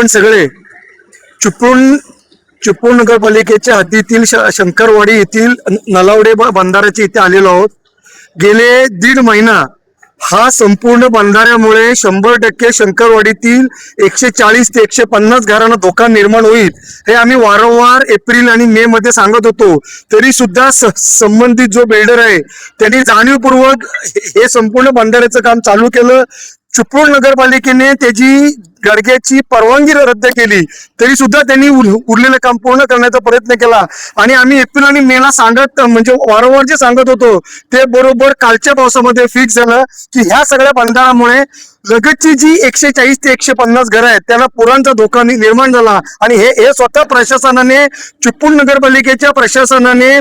आपण सगळे चिपळूण नगरपालिकेच्या हद्दीतील शंकरवाडी येथील नलावडे बंधाऱ्याच्या इथे आलेलो आहोत. गेले दीड महिना हा संपूर्ण बंधाऱ्यामुळे 100% शंकरवाडीतील 140 ते 150 घरांना धोका निर्माण होईल हे आम्ही वारंवार एप्रिल आणि मे मध्ये सांगत होतो. तरी सुद्धा संबंधित जो बिल्डर आहे त्यांनी जाणीवपूर्वक हे संपूर्ण बंधाऱ्याचं काम चालू केलं. चिपळूण नगरपालिकेने त्याची गडग्याची परवानगी रद्द केली तरी सुद्धा त्यांनी उरलेलं काम पूर्ण करण्याचा प्रयत्न केला. आणि आम्ही एप्रिल आणि मे ला म्हणजे वारंवार जे सांगत होतो ते बरोबर कालच्या पावसामध्ये फिक्स झालं की ह्या सगळ्या बंधारामुळे लगतची जी 140 ते 150 घरं आहेत त्यांना पुरांचा धोका निर्माण झाला. आणि हे स्वतः प्रशासनाने, चिपळूण नगरपालिकेच्या प्रशासनाने,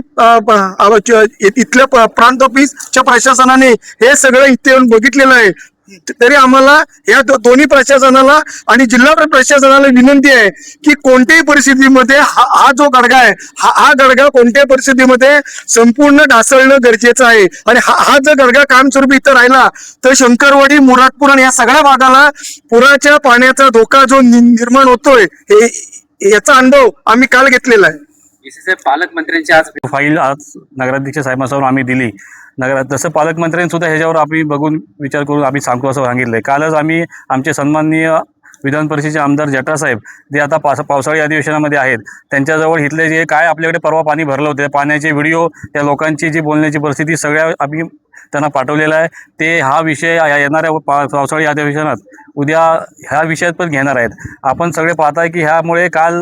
इथल्या प्रांत ऑफिसच्या प्रशासनाने हे सगळं इथे येऊन बघितलेलं आहे. तरी आम्हाला या दोन्ही प्रशासनाला आणि जिल्हा प्रशासनाला विनंती आहे की कोणत्याही परिस्थितीमध्ये हा जो गडगा आहे हा गडगा कोणत्याही परिस्थितीमध्ये संपूर्ण ढासळणं गरजेचं आहे. आणि हा जर गडगा कायमस्वरूपी इथं राहिला तर शंकरवाडी, मुरादपूर आणि या सगळ्या भागाला पुराच्या पाण्याचा धोका जो निर्माण होतोय याचा अनुभव आम्ही काल घेतलेला आहे. पालकमंत्र्यांची फाईल आज नगराध्यक्ष साहेबांसमोर आम्ही दिली. जसं पालकमंत्र्यांनी सुद्धा ह्याच्यावर आम्ही बघून विचार करून आम्ही सांगतो असं सांगितलंय. कालच आम्ही आमचे सन्माननीय विधान परिषदेचे आमदार जटासाहेब जे आता पावसाळी अधिवेशनामध्ये आहेत त्यांच्याजवळ इथले जे काय आपल्याकडे परवा पाणी भरलं होतं पाण्याचे व्हिडिओ, त्या लोकांची जी बोलण्याची परिस्थिती सगळ्या आम्ही त्यांना पाठवलेला आहे. ते हा विषय येणाऱ्या पावसाळी अधिवेशनात उद्या ह्या विषयात पण घेणार आहेत. आपण सगळे पाहताय की ह्यामुळे काल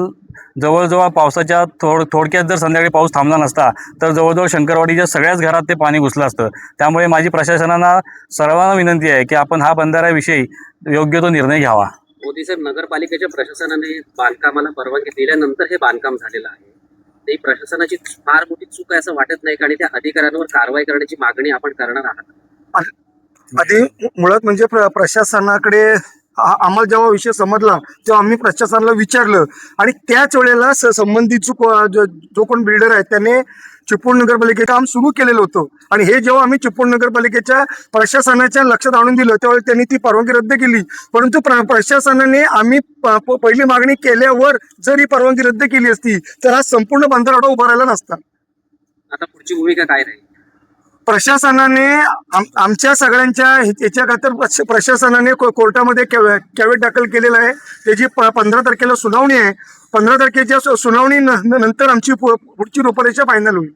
जवळजवळ पावसाच्या थोडक्यात जर संध्याकाळी पाऊस थांबला नसता तर जवळजवळ शंकरवाडीच्या सगळ्याच घरात ते पाणी घुसलं असतं. त्यामुळे माझी प्रशासनाला सर्वांना विनंती आहे की आपण हा बंधाऱ्याविषयी योग्य तो निर्णय घ्यावा. मोदी साहेब, नगरपालिकेच्या प्रशासनाने बांधकामाला परवानगी दिल्यानंतर हे बांधकाम झालेलं आहे. ते प्रशासनाची फार मोठी चूक आहे असं वाटत नाही आणि त्या अधिकाऱ्यांवर कारवाई करण्याची मागणी आपण करणार आहात. आधी मुळात म्हणजे प्रशासनाकडे आम्हाला जेव्हा विषय समजला तेव्हा आम्ही प्रशासनाला विचारलं आणि त्याच वेळेला संबंधित जो कोण बिल्डर आहे त्याने चिपळूण नगरपालिकेचं काम सुरू केलेलं होतं. आणि हे जेव्हा आम्ही चिपळूण नगरपालिकेच्या प्रशासनाच्या लक्षात आणून दिलं त्यावेळी त्यांनी ती परवानगी रद्द केली. परंतु प्रशासनाने आम्ही पहिली मागणी केल्यावर जर ही परवानगी रद्द केली असती तर हा संपूर्ण बंधारा उभा राहिला नसता. आता पुढची भूमिका काय राहील? प्रशासनाने आमच्या सगळ्यांच्या याच्याकरता प्रशासनाने कोर्टामध्ये कॅवेट दाखल केलेला आहे. त्याची 15 तारखेला सुनावणी आहे. 15 तारखेच्या सुनावणी नंतर आमची पुढची रूपरेषा फायनल होईल.